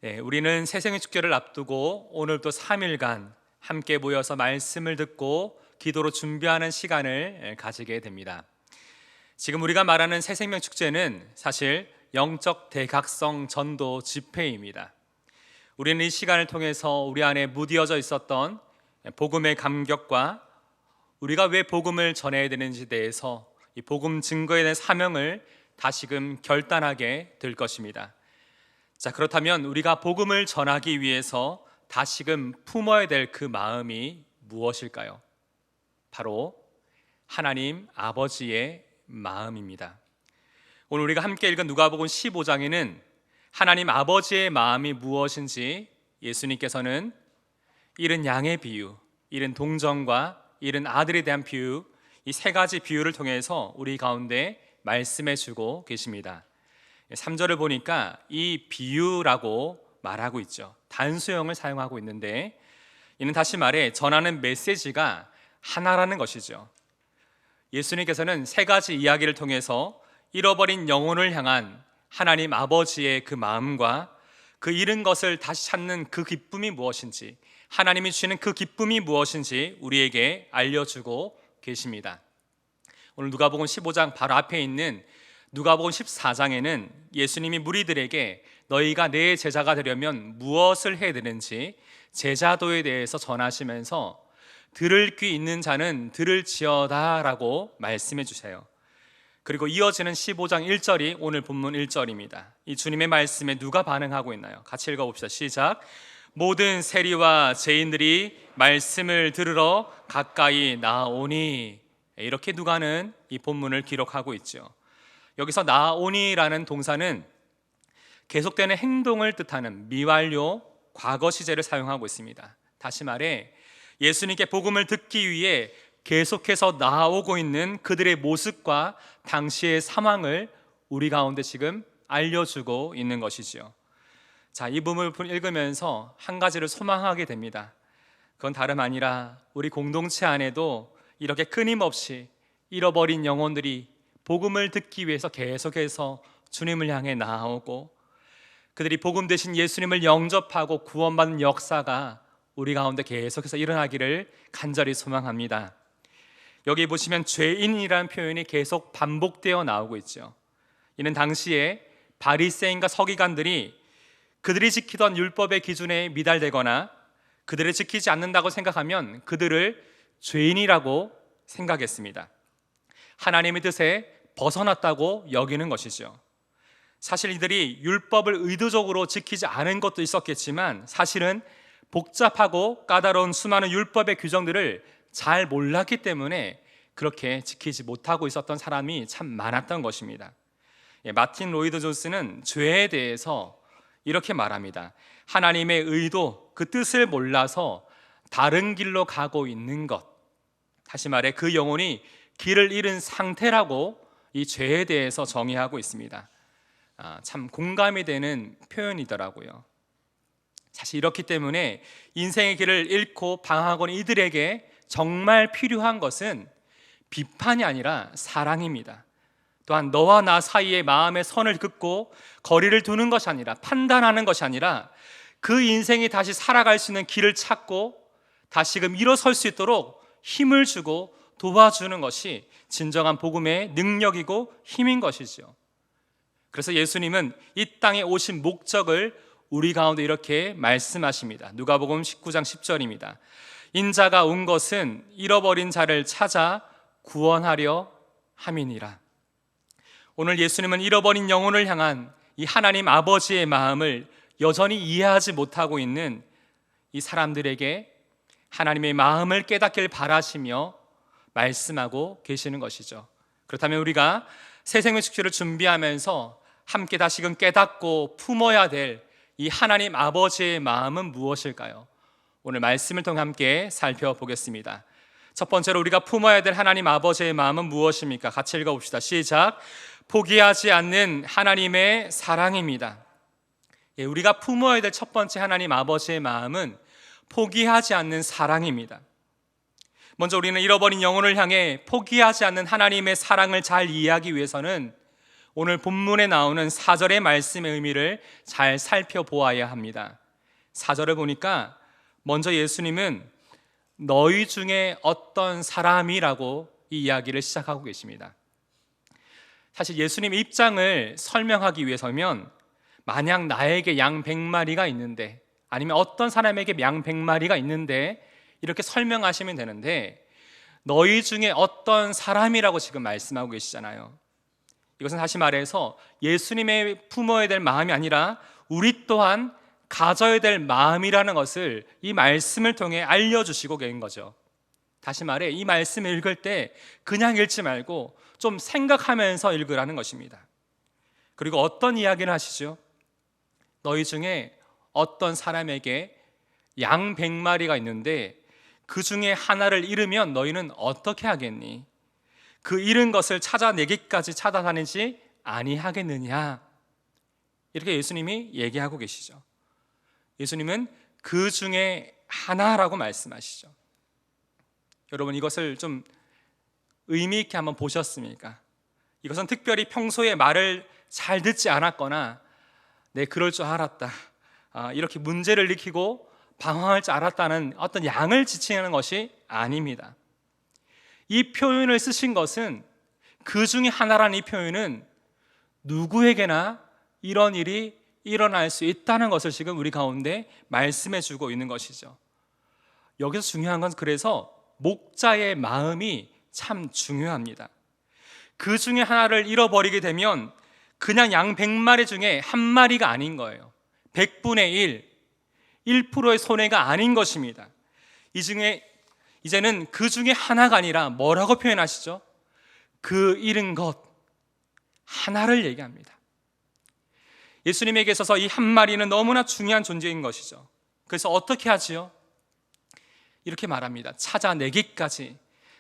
우리는 새생의 축제를 앞두고 오늘도 3일간 함께 모여서 말씀을 듣고 기도로 준비하는 시간을 가지게 됩니다. 지금 우리가 말하는 새생명 축제는 사실 영적 대각성 전도 집회입니다. 우리는 이 시간을 통해서 우리 안에 무디어져 있었던 복음의 감격과 우리가 왜 복음을 전해야 되는지에 대해서 이 복음 증거에 대한 사명을 다시금 결단하게 될 것입니다. 자, 그렇다면 우리가 복음을 전하기 위해서 다시금 품어야 될 그 마음이 무엇일까요? 바로 하나님 아버지의 마음입니다. 오늘 우리가 함께 읽은 누가복음 15장에는 하나님 아버지의 마음이 무엇인지 예수님께서는 잃은 양의 비유, 잃은 동정과 잃은 아들에 대한 비유, 이 세 가지 비유를 통해서 우리 가운데 말씀해 주고 계십니다. 3절을 보니까 이 비유라고 말하고 있죠. 단수형을 사용하고 있는데, 이는 다시 말해 전하는 메시지가 하나라는 것이죠. 예수님께서는 세 가지 이야기를 통해서 잃어버린 영혼을 향한 하나님 아버지의 그 마음과 그 잃은 것을 다시 찾는 그 기쁨이 무엇인지, 하나님이 주시는 그 기쁨이 무엇인지 우리에게 알려주고 계십니다. 오늘 누가복음 15장 바로 앞에 있는 누가복음 14장에는 예수님이 무리들에게 너희가 내 제자가 되려면 무엇을 해야 되는지 제자도에 대해서 전하시면서 들을 귀 있는 자는 들을지어다 라고 말씀해 주세요. 그리고 이어지는 15장 1절이 오늘 본문 1절입니다. 이 주님의 말씀에 누가 반응하고 있나요? 같이 읽어봅시다. 시작. 모든 세리와 죄인들이 말씀을 들으러 가까이 나오니, 이렇게 누가는 이 본문을 기록하고 있죠. 여기서 나오니라는 동사는 계속되는 행동을 뜻하는 미완료 과거 시제를 사용하고 있습니다. 다시 말해 예수님께 복음을 듣기 위해 계속해서 나오고 있는 그들의 모습과 당시의 상황을 우리 가운데 지금 알려주고 있는 것이지요. 자, 이 부분을 읽으면서 한 가지를 소망하게 됩니다. 그건 다름 아니라 우리 공동체 안에도 이렇게 끊임없이 잃어버린 영혼들이 복음을 듣기 위해서 계속해서 주님을 향해 나아오고 그들이 복음 대신 예수님을 영접하고 구원받는 역사가 우리 가운데 계속해서 일어나기를 간절히 소망합니다. 여기 보시면 죄인이라는 표현이 계속 반복되어 나오고 있죠. 이는 당시에 바리새인과 서기관들이 그들이 지키던 율법의 기준에 미달되거나 그들을 지키지 않는다고 생각하면 그들을 죄인이라고 생각했습니다. 하나님의 뜻에 벗어났다고 여기는 것이죠. 사실 이들이 율법을 의도적으로 지키지 않은 것도 있었겠지만 사실은 복잡하고 까다로운 수많은 율법의 규정들을 잘 몰랐기 때문에 그렇게 지키지 못하고 있었던 사람이 참 많았던 것입니다. 마틴 로이드 존스는 죄에 대해서 이렇게 말합니다. 하나님의 의도, 그 뜻을 몰라서 다른 길로 가고 있는 것, 다시 말해 그 영혼이 길을 잃은 상태라고 이 죄에 대해서 정의하고 있습니다. 참 공감이 되는 표현이더라고요. 사실 이렇기 때문에 인생의 길을 잃고 방황하고 있는 이들에게 정말 필요한 것은 비판이 아니라 사랑입니다. 또한 너와 나 사이의 마음의 선을 긋고 거리를 두는 것이 아니라, 판단하는 것이 아니라 그 인생이 다시 살아갈 수 있는 길을 찾고 다시금 일어설 수 있도록 힘을 주고 도와주는 것이 진정한 복음의 능력이고 힘인 것이죠. 그래서 예수님은 이 땅에 오신 목적을 우리 가운데 이렇게 말씀하십니다. 누가복음 19장 10절입니다. 인자가 온 것은 잃어버린 자를 찾아 구원하려 함이니라. 오늘 예수님은 잃어버린 영혼을 향한 이 하나님 아버지의 마음을 여전히 이해하지 못하고 있는 이 사람들에게 하나님의 마음을 깨닫길 바라시며 말씀하고 계시는 것이죠. 그렇다면 우리가 새생명 축제를 준비하면서 함께 다시금 깨닫고 품어야 될 이 하나님 아버지의 마음은 무엇일까요? 오늘 말씀을 통해 함께 살펴보겠습니다. 첫 번째로 우리가 품어야 될 하나님 아버지의 마음은 무엇입니까? 같이 읽어봅시다. 시작. 포기하지 않는 하나님의 사랑입니다. 우리가 품어야 될 첫 번째 하나님 아버지의 마음은 포기하지 않는 사랑입니다. 먼저 우리는 잃어버린 영혼을 향해 포기하지 않는 하나님의 사랑을 잘 이해하기 위해서는 오늘 본문에 나오는 4절의 말씀의 의미를 잘 살펴보아야 합니다. 4절을 보니까 먼저 예수님은 너희 중에 어떤 사람이라고 이 이야기를 시작하고 계십니다. 사실 예수님의 입장을 설명하기 위해서면 만약 나에게 양 100마리가 있는데, 아니면 어떤 사람에게 양 100마리가 있는데 이렇게 설명하시면 되는데, 너희 중에 어떤 사람이라고 지금 말씀하고 계시잖아요. 이것은 다시 말해서 예수님의 품어야 될 마음이 아니라 우리 또한 가져야 될 마음이라는 것을 이 말씀을 통해 알려주시고 계신 거죠. 다시 말해, 이 말씀을 읽을 때 그냥 읽지 말고 좀 생각하면서 읽으라는 것입니다. 그리고 어떤 이야기를 하시죠? 너희 중에 어떤 사람에게 양 100마리가 있는데 그 중에 하나를 잃으면 너희는 어떻게 하겠니? 그 잃은 것을 찾아내기까지 찾아다니지 아니하겠느냐? 이렇게 예수님이 얘기하고 계시죠. 예수님은 그 중에 하나라고 말씀하시죠. 여러분, 이것을 좀 의미 있게 한번 보셨습니까? 이것은 특별히 평소에 말을 잘 듣지 않았거나 네, 그럴 줄 알았다, 이렇게 문제를 일으키고 방황할 줄 알았다는 어떤 양을 지칭하는 것이 아닙니다. 이 표현을 쓰신 것은, 그 중에 하나라는 이 표현은 누구에게나 이런 일이 일어날 수 있다는 것을 지금 우리 가운데 말씀해 주고 있는 것이죠. 여기서 중요한 건 그래서 목자의 마음이 참 중요합니다. 그 중에 하나를 잃어버리게 되면 그냥 양 100마리 중에 한 마리가 아닌 거예요. 100분의 1%의 손해가 아닌 것입니다. 이제는 그 중에 하나가 아니라 뭐라고 표현하시죠? 그 잃은 것 하나를 얘기합니다. 예수님에게 있어서 이 한 마리는 너무나 중요한 존재인 것이죠. 그래서 어떻게 하지요? 이렇게 말합니다. 찾아내기까지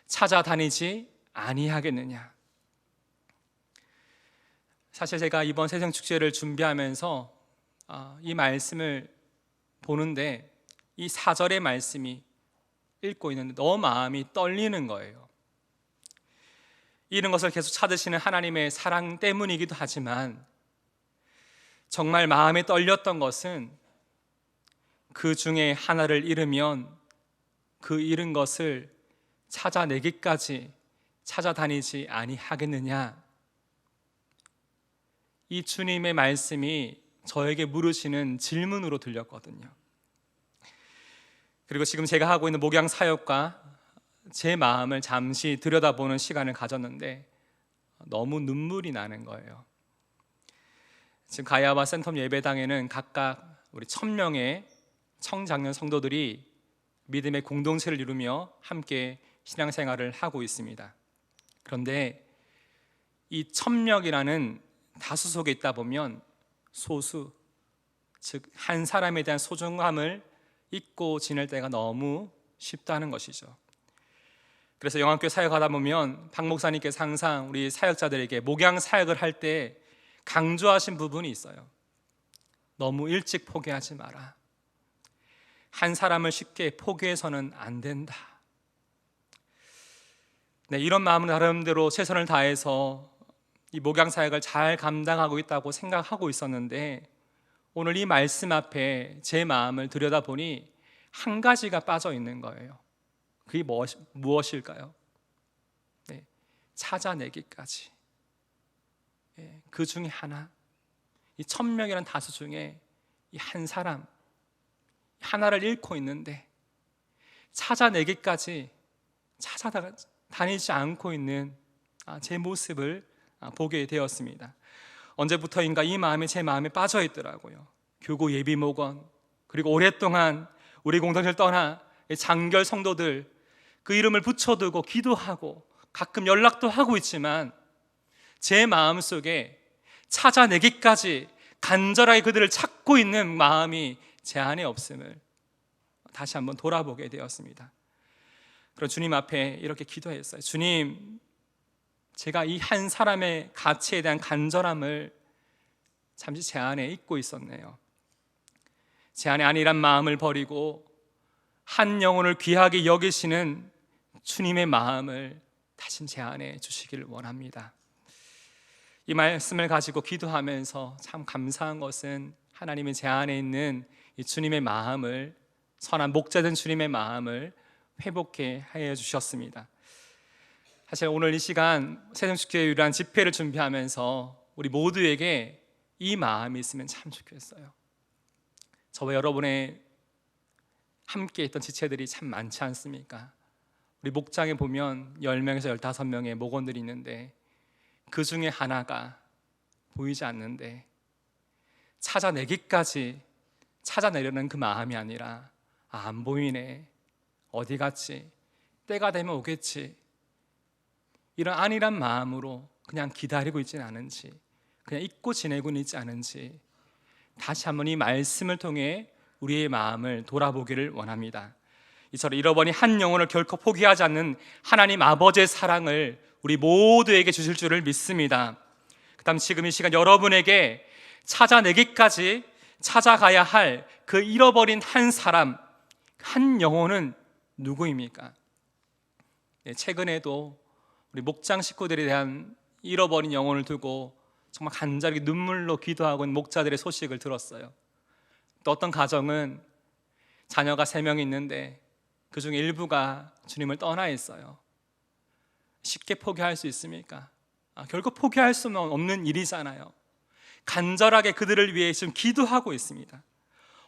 찾아다니지 아니하겠느냐. 사실 제가 이번 세생축제를 준비하면서 이 말씀을 보는데 이 4절의 말씀이 읽고 있는데 너무 마음이 떨리는 거예요. 이런 것을 계속 찾으시는 하나님의 사랑 때문이기도 하지만, 정말 마음에 떨렸던 것은 그 중에 하나를 잃으면 그 잃은 것을 찾아내기까지 찾아다니지 아니하겠느냐. 이 주님의 말씀이 저에게 물으시는 질문으로 들렸거든요. 그리고 지금 제가 하고 있는 목양 사역과 제 마음을 잠시 들여다보는 시간을 가졌는데 너무 눈물이 나는 거예요. 지금 가야와 센텀 예배당에는 각각 우리 1000명의 청장년 성도들이 믿음의 공동체를 이루며 함께 신앙생활을 하고 있습니다. 그런데 이 1000명이라는 다수 속에 있다 보면 소수, 즉 한 사람에 대한 소중함을 잊고 지낼 때가 너무 쉽다는 것이죠. 그래서 영암교회 사역하다 보면 박 목사님께서 항상 우리 사역자들에게 목양 사역을 할 때 강조하신 부분이 있어요. 너무 일찍 포기하지 마라. 한 사람을 쉽게 포기해서는 안 된다. 네, 이런 마음은 나름대로 최선을 다해서 이 목양 사역을 잘 감당하고 있다고 생각하고 있었는데, 오늘 이 말씀 앞에 제 마음을 들여다보니 한 가지가 빠져 있는 거예요. 그게 무엇일까요? 네, 찾아내기까지. 네, 그 중에 하나, 이 1000명이라는 다수 중에 이 한 사람 하나를 잃고 있는데 찾아내기까지 찾아다니지 않고 있는 제 모습을 보게 되었습니다. 언제부터인가 이 마음이 제 마음에 빠져 있더라고요. 교구 예비목원, 그리고 오랫동안 우리 공동체를 떠나 장결 성도들, 그 이름을 붙여두고 기도하고 가끔 연락도 하고 있지만 제 마음속에 찾아내기까지 간절하게 그들을 찾고 있는 마음이 제 안에 없음을 다시 한번 돌아보게 되었습니다. 그런 주님 앞에 이렇게 기도했어요. 주님, 제가 이 한 사람의 가치에 대한 간절함을 잠시 제 안에 잊고 있었네요. 제 안에 안일한 마음을 버리고 한 영혼을 귀하게 여기시는 주님의 마음을 다시 제 안에 주시기를 원합니다. 이 말씀을 가지고 기도하면서 참 감사한 것은 하나님은 제 안에 있는 이 주님의 마음을, 선한 목자된 주님의 마음을 회복해 하여 주셨습니다. 사실 오늘 이 시간 새생축제의 유일한 집회를 준비하면서 우리 모두에게 이 마음이 있으면 참 좋겠어요. 저와 여러분의 함께 있던 지체들이 참 많지 않습니까? 우리 목장에 보면 10명에서 15명의 목원들이 있는데 그 중에 하나가 보이지 않는데 찾아내기까지 찾아내려는 그 마음이 아니라 안 보이네, 어디 갔지, 때가 되면 오겠지, 이런 안일한 마음으로 그냥 기다리고 있지는 않은지, 그냥 잊고 지내고는 있지 않은지 다시 한번 이 말씀을 통해 우리의 마음을 돌아보기를 원합니다. 이처럼 잃어버린 한 영혼을 결코 포기하지 않는 하나님 아버지의 사랑을 우리 모두에게 주실 줄을 믿습니다. 그 다음 지금 이 시간 여러분에게 찾아내기까지 찾아가야 할 그 잃어버린 한 사람, 한 영혼은 누구입니까? 최근에도 우리 목장 식구들에 대한 잃어버린 영혼을 두고 정말 간절히 눈물로 기도하고 있는 목자들의 소식을 들었어요. 또 어떤 가정은 자녀가 3명이 있는데 그 중에 일부가 주님을 떠나 있어요. 쉽게 포기할 수 있습니까? 결국 포기할 수는 없는 일이잖아요. 간절하게 그들을 위해 지금 기도하고 있습니다.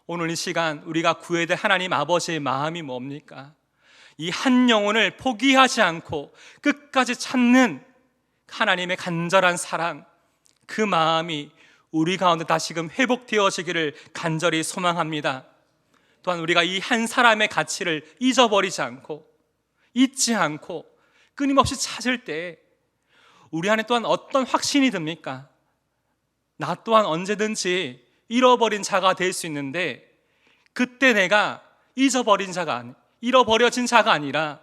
오늘 이 시간 우리가 구해야 될 하나님 아버지의 마음이 뭡니까? 이 한 영혼을 포기하지 않고 끝까지 찾는 하나님의 간절한 사랑, 그 마음이 우리 가운데 다시금 회복되어지기를 간절히 소망합니다. 또한 우리가 이 한 사람의 가치를 잊어버리지 않고 잊지 않고 끊임없이 찾을 때 우리 안에 또한 어떤 확신이 듭니까? 나 또한 언제든지 잃어버린 자가 될 수 있는데 그때 내가 잃어버려진 자가 아니라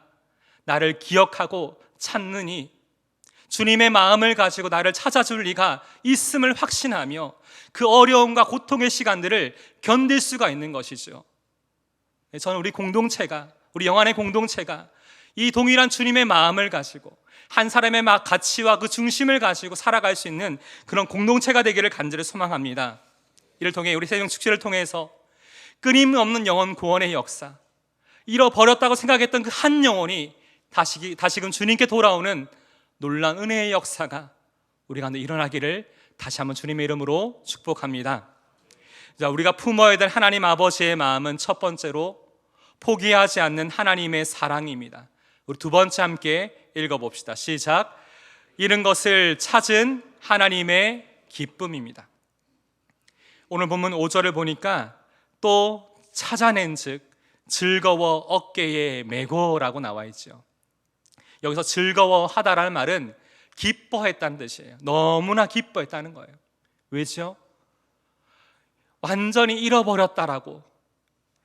나를 기억하고 찾느니 주님의 마음을 가지고 나를 찾아줄 리가 있음을 확신하며 그 어려움과 고통의 시간들을 견딜 수가 있는 것이죠. 저는 우리 공동체가, 우리 영안의 공동체가 이 동일한 주님의 마음을 가지고 한 사람의 가치와 그 중심을 가지고 살아갈 수 있는 그런 공동체가 되기를 간절히 소망합니다. 이를 통해 우리 새생축제를 통해서 끊임없는 영혼 구원의 역사, 잃어버렸다고 생각했던 그 한 영혼이 다시금 주님께 돌아오는 놀라운 은혜의 역사가 우리 가운데 일어나기를 다시 한번 주님의 이름으로 축복합니다. 자, 우리가 품어야 될 하나님 아버지의 마음은 첫 번째로 포기하지 않는 하나님의 사랑입니다. 우리 두 번째 함께 읽어봅시다. 시작. 잃은 것을 찾은 하나님의 기쁨입니다. 오늘 본문 5절을 보니까 또 찾아낸 즉 즐거워 어깨에 메고라고 나와 있죠. 여기서 즐거워하다라는 말은 기뻐했다는 뜻이에요. 너무나 기뻐했다는 거예요. 왜죠? 완전히 잃어버렸다라고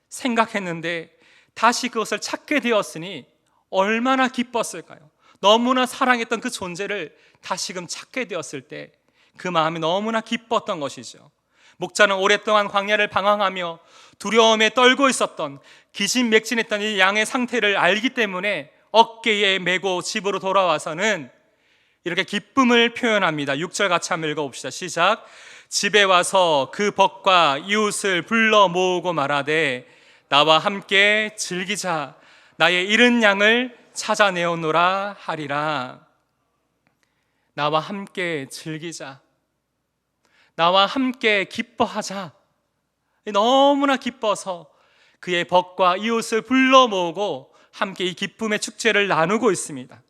생각했는데 다시 그것을 찾게 되었으니 얼마나 기뻤을까요? 너무나 사랑했던 그 존재를 다시금 찾게 되었을 때 그 마음이 너무나 기뻤던 것이죠. 목자는 오랫동안 광야를 방황하며 두려움에 떨고 있었던, 기진맥진했던 이 양의 상태를 알기 때문에 어깨에 메고 집으로 돌아와서는 이렇게 기쁨을 표현합니다. 6절 같이 한번 읽어봅시다. 시작. 집에 와서 그 벗과 이웃을 불러 모으고 말하되 나와 함께 즐기자, 나의 잃은 양을 찾아내오노라 하리라. 나와 함께 즐기자, 나와 함께 기뻐하자. 너무나 기뻐서 그의 벗과 이웃을 불러 모으고 함께 이 기쁨의 축제를 나누고 있습니다.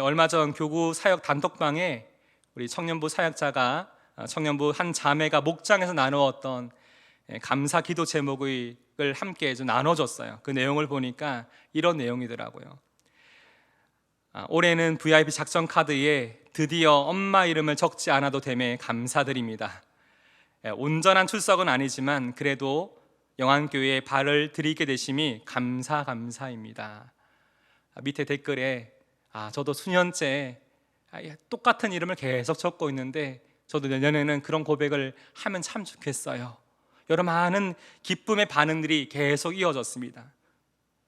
얼마 전 교구 사역 단톡방에 우리 청년부 사역자가 청년부 한 자매가 목장에서 나누었던 감사 기도 제목을 함께 좀 나눠줬어요. 그 내용을 보니까 이런 내용이더라고요. 올해는 VIP 작전 카드에 드디어 엄마 이름을 적지 않아도 됨에 감사드립니다. 온전한 출석은 아니지만 그래도 영안교회에 발을 들이게 되심이 감사입니다. 밑에 댓글에 저도 수년째 똑같은 이름을 계속 적고 있는데 저도 내년에는 그런 고백을 하면 참 좋겠어요. 여러 많은 기쁨의 반응들이 계속 이어졌습니다.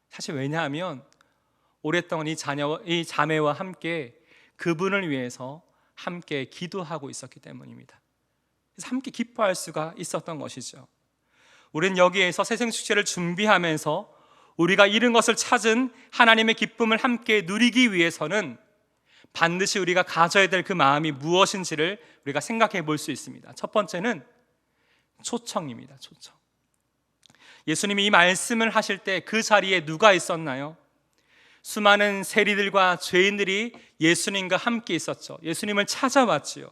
사실 왜냐하면 오랫동안 이 자매와 함께 그분을 위해서 함께 기도하고 있었기 때문입니다. 그래서 함께 기뻐할 수가 있었던 것이죠. 우리는 여기에서 새생축제를 준비하면서 우리가 잃은 것을 찾은 하나님의 기쁨을 함께 누리기 위해서는 반드시 우리가 가져야 될 그 마음이 무엇인지를 우리가 생각해 볼 수 있습니다. 첫 번째는 초청입니다. 초청. 예수님이 이 말씀을 하실 때 그 자리에 누가 있었나요? 수많은 세리들과 죄인들이 예수님과 함께 있었죠. 예수님을 찾아왔지요.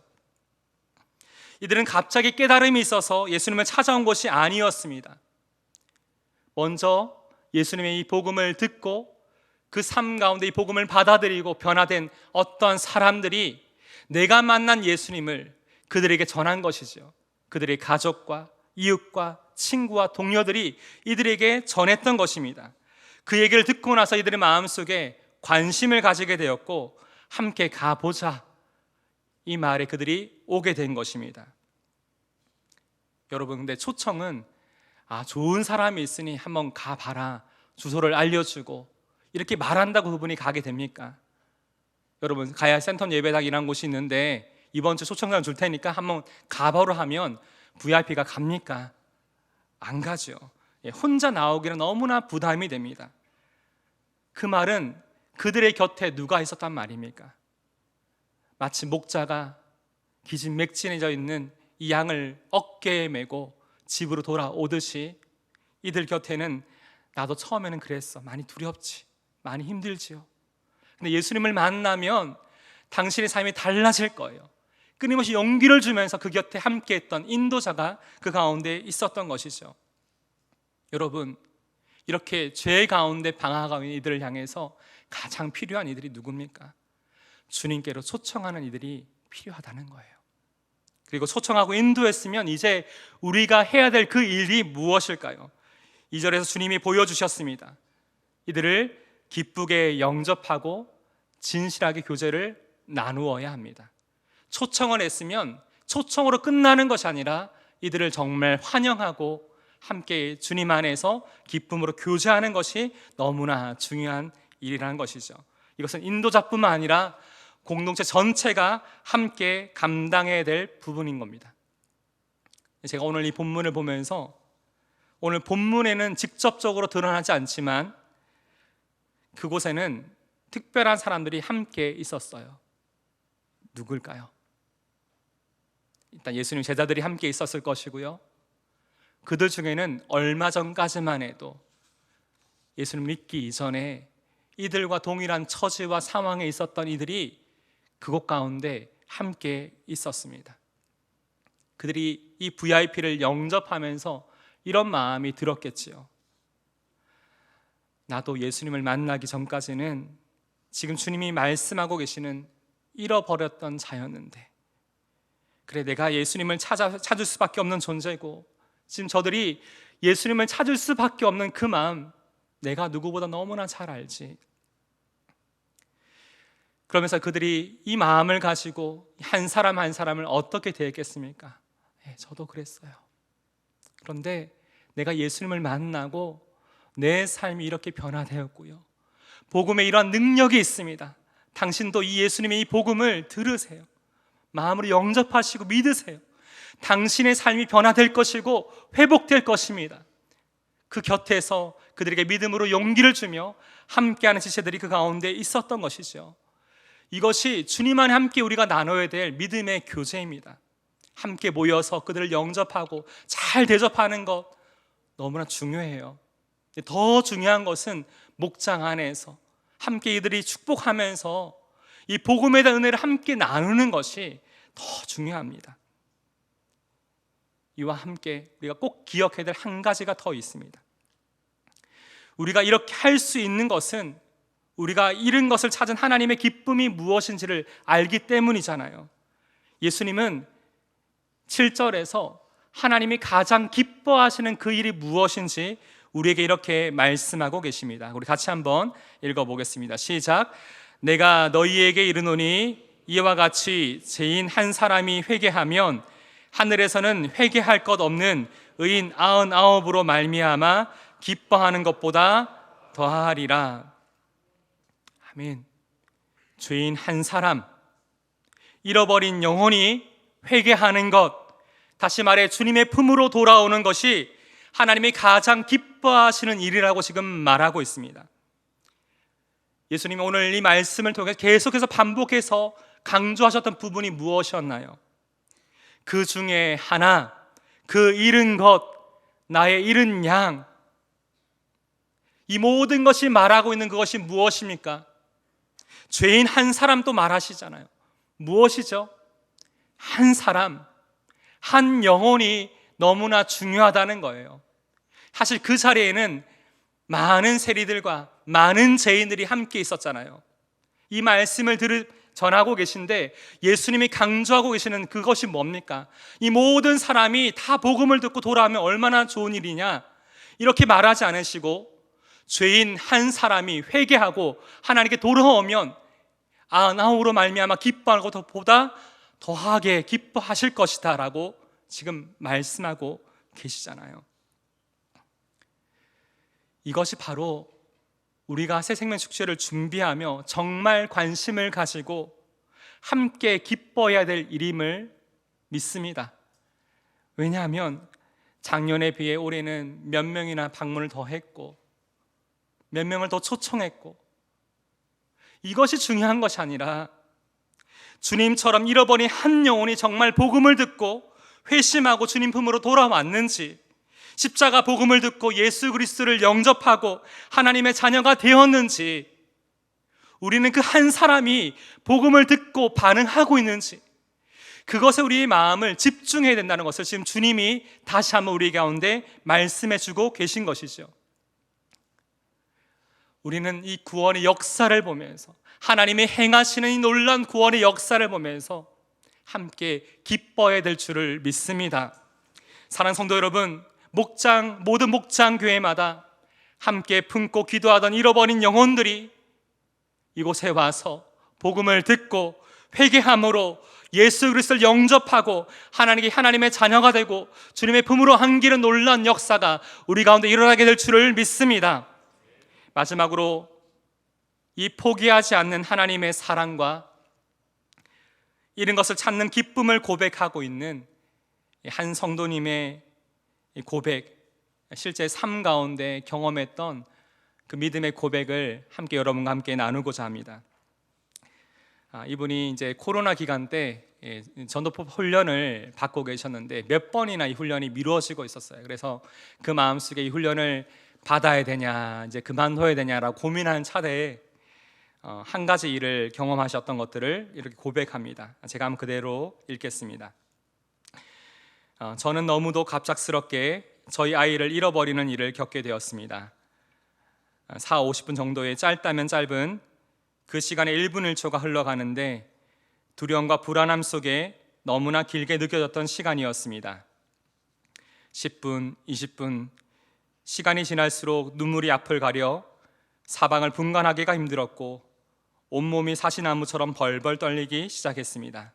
이들은 갑자기 깨달음이 있어서 예수님을 찾아온 것이 아니었습니다. 먼저 예수님의 이 복음을 듣고 그 삶 가운데 이 복음을 받아들이고 변화된 어떠한 사람들이 내가 만난 예수님을 그들에게 전한 것이죠. 그들의 가족과 이웃과 친구와 동료들이 이들에게 전했던 것입니다. 그 얘기를 듣고 나서 이들의 마음속에 관심을 가지게 되었고 함께 가보자, 이 말에 그들이 오게 된 것입니다. 여러분, 근데 초청은 좋은 사람이 있으니 한번 가봐라, 주소를 알려주고 이렇게 말한다고 그분이 가게 됩니까? 여러분, 가야 센텀 예배당이라는 곳이 있는데 이번 주 초청장 줄 테니까 한번 가보라 하면 VIP가 갑니까? 안 가죠. 혼자 나오기는 너무나 부담이 됩니다. 그 말은 그들의 곁에 누가 있었단 말입니까? 마치 목자가 기진맥진해져 있는 이 양을 어깨에 메고 집으로 돌아오듯이 이들 곁에는 나도 처음에는 그랬어, 많이 두렵지, 많이 힘들지요. 근데 예수님을 만나면 당신의 삶이 달라질 거예요. 끊임없이 용기를 주면서 그 곁에 함께했던 인도자가 그 가운데 있었던 것이죠. 여러분, 이렇게 죄 가운데 방황하고 있는 이들을 향해서 가장 필요한 이들이 누굽니까? 주님께로 초청하는 이들이 필요하다는 거예요. 그리고 초청하고 인도했으면 이제 우리가 해야 될 그 일이 무엇일까요? 2절에서 주님이 보여주셨습니다. 이들을 기쁘게 영접하고 진실하게 교제를 나누어야 합니다. 초청을 했으면 초청으로 끝나는 것이 아니라 이들을 정말 환영하고 함께 주님 안에서 기쁨으로 교제하는 것이 너무나 중요한 일이라는 것이죠. 이것은 인도자뿐만 아니라 공동체 전체가 함께 감당해야 될 부분인 겁니다. 제가 오늘 이 본문을 보면서, 오늘 본문에는 직접적으로 드러나지 않지만 그곳에는 특별한 사람들이 함께 있었어요. 누굴까요? 일단 예수님 제자들이 함께 있었을 것이고요, 그들 중에는 얼마 전까지만 해도 예수님 믿기 이전에 이들과 동일한 처지와 상황에 있었던 이들이 그곳 가운데 함께 있었습니다. 그들이 이 VIP를 영접하면서 이런 마음이 들었겠지요. 나도 예수님을 만나기 전까지는 지금 주님이 말씀하고 계시는 잃어버렸던 자였는데, 그래, 내가 예수님을 찾을 수밖에 없는 존재고 지금 저들이 예수님을 찾을 수밖에 없는 그 마음 내가 누구보다 너무나 잘 알지. 그러면서 그들이 이 마음을 가지고 한 사람 한 사람을 어떻게 대했겠습니까? 저도 그랬어요. 그런데 내가 예수님을 만나고 내 삶이 이렇게 변화되었고요, 복음에 이러한 능력이 있습니다. 당신도 이 예수님의 이 복음을 들으세요. 마음으로 영접하시고 믿으세요. 당신의 삶이 변화될 것이고 회복될 것입니다. 그 곁에서 그들에게 믿음으로 용기를 주며 함께하는 지체들이 그 가운데 있었던 것이죠. 이것이 주님 안에 함께 우리가 나눠야 될 믿음의 교제입니다. 함께 모여서 그들을 영접하고 잘 대접하는 것 너무나 중요해요. 더 중요한 것은 목장 안에서 함께 이들이 축복하면서 이 복음에 대한 은혜를 함께 나누는 것이 더 중요합니다. 이와 함께 우리가 꼭 기억해야 될 한 가지가 더 있습니다. 우리가 이렇게 할 수 있는 것은 우리가 잃은 것을 찾은 하나님의 기쁨이 무엇인지를 알기 때문이잖아요. 예수님은 7절에서 하나님이 가장 기뻐하시는 그 일이 무엇인지 우리에게 이렇게 말씀하고 계십니다. 우리 같이 한번 읽어보겠습니다. 시작. 내가 너희에게 이르노니 이와 같이 죄인 한 사람이 회개하면 하늘에서는 회개할 것 없는 의인 99으로 말미암아 기뻐하는 것보다 더하리라. 아멘. 죄인 한 사람, 잃어버린 영혼이 회개하는 것, 다시 말해 주님의 품으로 돌아오는 것이 하나님이 가장 기뻐하시는 일이라고 지금 말하고 있습니다. 예수님이 오늘 이 말씀을 통해 계속해서 반복해서 강조하셨던 부분이 무엇이었나요? 그 중에 하나, 그 잃은 것, 나의 잃은 양, 이 모든 것이 말하고 있는 그것이 무엇입니까? 죄인 한 사람 또 말하시잖아요. 무엇이죠? 한 사람, 한 영혼이 너무나 중요하다는 거예요. 사실 그 자리에는 많은 세리들과 많은 죄인들이 함께 있었잖아요. 이 말씀을 전하고 계신데 예수님이 강조하고 계시는 그것이 뭡니까? 이 모든 사람이 다 복음을 듣고 돌아오면 얼마나 좋은 일이냐, 이렇게 말하지 않으시고 죄인 한 사람이 회개하고 하나님께 돌아오면 나로 말미암아 기뻐하는 것보다 더하게 기뻐하실 것이다 라고 지금 말씀하고 계시잖아요. 이것이 바로 우리가 새 생명 축제를 준비하며 정말 관심을 가지고 함께 기뻐해야 될 일임을 믿습니다. 왜냐하면 작년에 비해 올해는 몇 명이나 방문을 더 했고 몇 명을 더 초청했고, 이것이 중요한 것이 아니라 주님처럼 잃어버린 한 영혼이 정말 복음을 듣고 회심하고 주님 품으로 돌아왔는지, 십자가 복음을 듣고 예수 그리스도를 영접하고 하나님의 자녀가 되었는지, 우리는 그 한 사람이 복음을 듣고 반응하고 있는지, 그것에 우리의 마음을 집중해야 된다는 것을 지금 주님이 다시 한번 우리 가운데 말씀해 주고 계신 것이죠. 우리는 이 구원의 역사를 보면서, 하나님이 행하시는 이 놀라운 구원의 역사를 보면서 함께 기뻐해야 될 줄을 믿습니다. 사랑하는 성도 여러분, 모든 목장 교회마다 함께 품고 기도하던 잃어버린 영혼들이 이곳에 와서 복음을 듣고 회개함으로 예수 그리스도를 영접하고 하나님의 자녀가 되고 주님의 품으로 안기는 놀라운 역사가 우리 가운데 일어나게 될 줄을 믿습니다. 마지막으로 이 포기하지 않는 하나님의 사랑과 이런 것을 찾는 기쁨을 고백하고 있는 한 성도님의 고백, 실제 삶 가운데 경험했던 그 믿음의 고백을 함께 여러분과 함께 나누고자 합니다. 이분이 이제 코로나 기간 때 전도법 훈련을 받고 계셨는데 몇 번이나 이 훈련이 미루어지고 있었어요. 그래서 그 마음속에 이 훈련을 받아야 되냐, 이제 그만둬야 되냐라고 고민하는 차대에 한 가지 일을 경험하셨던 것들을 이렇게 고백합니다. 제가 한번 그대로 읽겠습니다. 저는 너무도 갑작스럽게 저희 아이를 잃어버리는 일을 겪게 되었습니다. 40-50분 정도의 짧다면 짧은 그 시간에 1분 1초가 흘러가는데 두려움과 불안함 속에 너무나 길게 느껴졌던 시간이었습니다. 10분, 20분, 시간이 지날수록 눈물이 앞을 가려 사방을 분간하기가 힘들었고 온몸이 사시나무처럼 벌벌 떨리기 시작했습니다.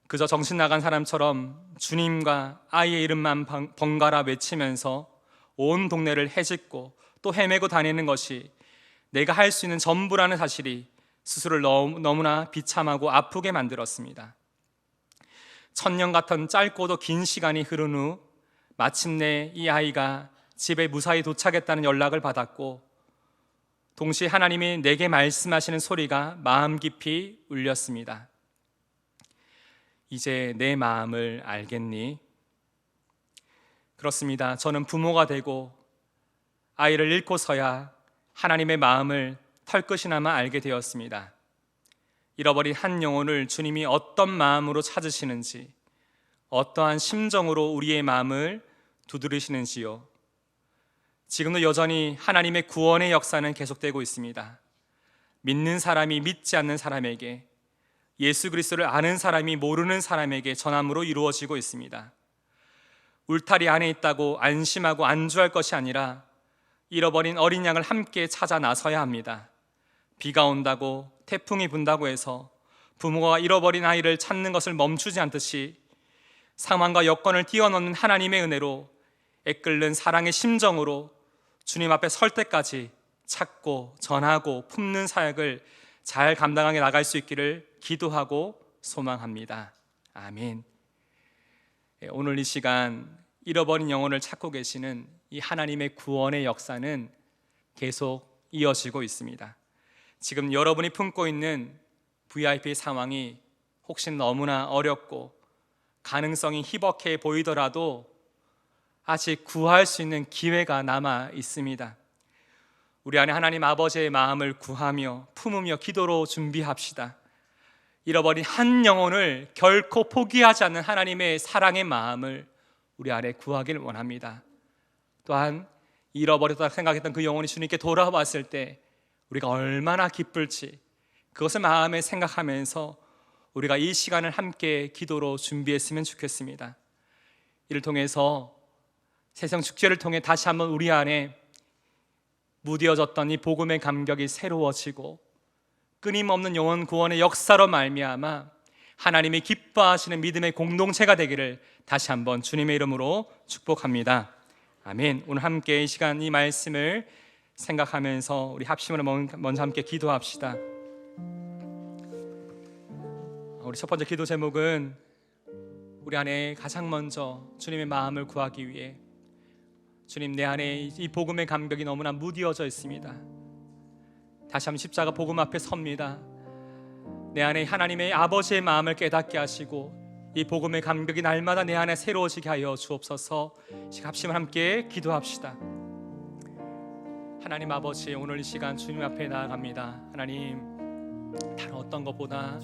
그저 정신 나간 사람처럼 주님과 아이의 이름만 번갈아 외치면서 온 동네를 헤집고 또 헤매고 다니는 것이 내가 할 수 있는 전부라는 사실이 스스로를 너무나 비참하고 아프게 만들었습니다. 천년 같은 짧고도 긴 시간이 흐른 후 마침내 이 아이가 집에 무사히 도착했다는 연락을 받았고 동시에 하나님이 내게 말씀하시는 소리가 마음 깊이 울렸습니다. 이제 내 마음을 알겠니? 그렇습니다. 저는 부모가 되고 아이를 잃고서야 하나님의 마음을 털끝이나마 알게 되었습니다. 잃어버린 한 영혼을 주님이 어떤 마음으로 찾으시는지, 어떠한 심정으로 우리의 마음을 두드리시는지요. 지금도 여전히 하나님의 구원의 역사는 계속되고 있습니다. 믿는 사람이 믿지 않는 사람에게, 예수 그리스도를 아는 사람이 모르는 사람에게 전함으로 이루어지고 있습니다. 울타리 안에 있다고 안심하고 안주할 것이 아니라 잃어버린 어린 양을 함께 찾아 나서야 합니다. 비가 온다고, 태풍이 분다고 해서 부모가 잃어버린 아이를 찾는 것을 멈추지 않듯이 상황과 여건을 뛰어넘는 하나님의 은혜로 애끓는 사랑의 심정으로 주님 앞에 설 때까지 찾고 전하고 품는 사역을 잘 감당하게 나갈 수 있기를 기도하고 소망합니다. 아멘. 오늘 이 시간 잃어버린 영혼을 찾고 계시는 이 하나님의 구원의 역사는 계속 이어지고 있습니다. 지금 여러분이 품고 있는 VIP 상황이 혹시 너무나 어렵고 가능성이 희박해 보이더라도 아직 구할 수 있는 기회가 남아 있습니다. 우리 안에 하나님 아버지의 마음을 구하며 품으며 기도로 준비합시다. 잃어버린 한 영혼을 결코 포기하지 않는 하나님의 사랑의 마음을 우리 안에 구하기를 원합니다. 또한 잃어버렸다 생각했던 그 영혼이 주님께 돌아왔을 때 우리가 얼마나 기쁠지 그것을 마음에 생각하면서 우리가 이 시간을 함께 기도로 준비했으면 좋겠습니다. 이를 통해서 세상 축제를 통해 다시 한번 우리 안에 무뎌졌던 이 복음의 감격이 새로워지고 끊임없는 영혼 구원의 역사로 말미암아 하나님이 기뻐하시는 믿음의 공동체가 되기를 다시 한번 주님의 이름으로 축복합니다. 아멘. 오늘 함께 이 시간 이 말씀을 생각하면서 우리 합심으로 먼저 함께 기도합시다. 우리 첫 번째 기도 제목은 우리 안에 가장 먼저 주님의 마음을 구하기 위해 주님, 내 안에 이 복음의 감격이 너무나 무디어져 있습니다. 다시 한번 십자가 복음 앞에 섭니다. 내 안에 하나님의 아버지의 마음을 깨닫게 하시고 이 복음의 감격이 날마다 내 안에 새로워지게 하여 주옵소서. 합심을 함께 기도합시다. 하나님 아버지, 오늘 이 시간 주님 앞에 나아갑니다. 하나님, 다른 어떤 것보다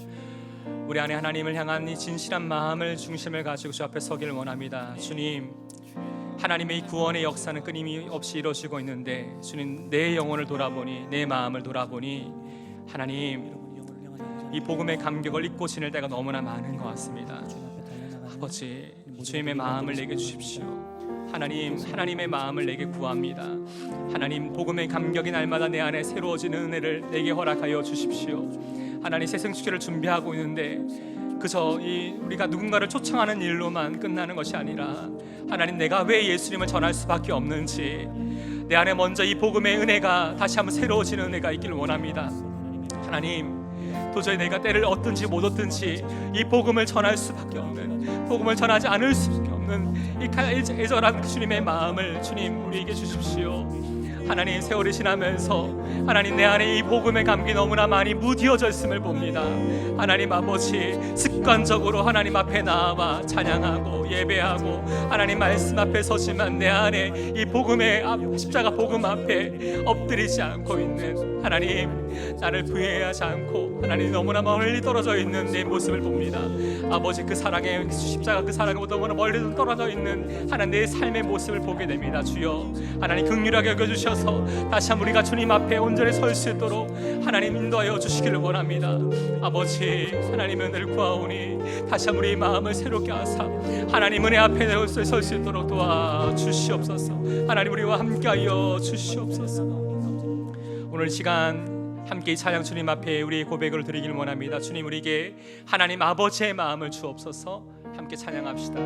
우리 안에 하나님을 향한 이 진실한 마음을 중심을 가지고 주 앞에 서기를 원합니다. 주님, 하나님의 이 구원의 역사는 끊임없이 이루어지고 있는데 주님, 내 영혼을 돌아보니, 내 마음을 돌아보니 하나님, 이 복음의 감격을 잊고 지낼 때가 너무나 많은 것 같습니다. 아버지, 주님의 마음을 내게 주십시오. 하나님, 하나님의 마음을 내게 구합니다. 하나님, 복음의 감격이 날마다 내 안에 새로워지는 은혜를 내게 허락하여 주십시오. 하나님, 새생축제를 준비하고 있는데 그저 우리가 누군가를 초청하는 일로만 끝나는 것이 아니라 하나님, 내가 왜 예수님을 전할 수밖에 없는지 내 안에 먼저 이 복음의 은혜가 다시 한번 새로워지는 은혜가 있기를 원합니다. 하나님, 도저히 내가 때를 얻든지 못 얻든지 이 복음을 전할 수밖에 없는, 복음을 전하지 않을 수밖에 없는 이 애절한 주님의 마음을 주님 우리에게 주십시오. 하나님, 세월이 지나면서 하나님, 내 안에 이 복음의 감기 너무나 많이 무디어져 있음을 봅니다. 하나님 아버지, 습관적으로 하나님 앞에 나와 찬양하고 예배하고 하나님 말씀 앞에 서지만 내 안에 이 복음의 십자가 복음 앞에 엎드리지 않고 있는 하나님, 나를 부해하지 않고 하나님 너무나 멀리 떨어져 있는 내 모습을 봅니다. 아버지, 그 사랑의 십자가 그 사랑에 너무나 멀리 떨어져 있는 하나님 내 삶의 모습을 보게 됩니다. 주여, 하나님 긍휼하게 여겨주셔서 다시 한번 우리가 주님 앞에 온전히 설 수 있도록 하나님 인도하여 주시기를 원합니다. 아버지, 하나님 은혜를 구하오니 다시 한번 우리 마음을 새롭게 하사 하나님 은혜 앞에 설 수 있도록 도와주시옵소서. 하나님, 우리와 함께하여 주시옵소서. 오늘 시간 함께 이 찬양 주님 앞에 우리의 고백을 드리길 원합니다. 주님, 우리에게 하나님 아버지의 마음을 주옵소서. 함께 찬양합시다.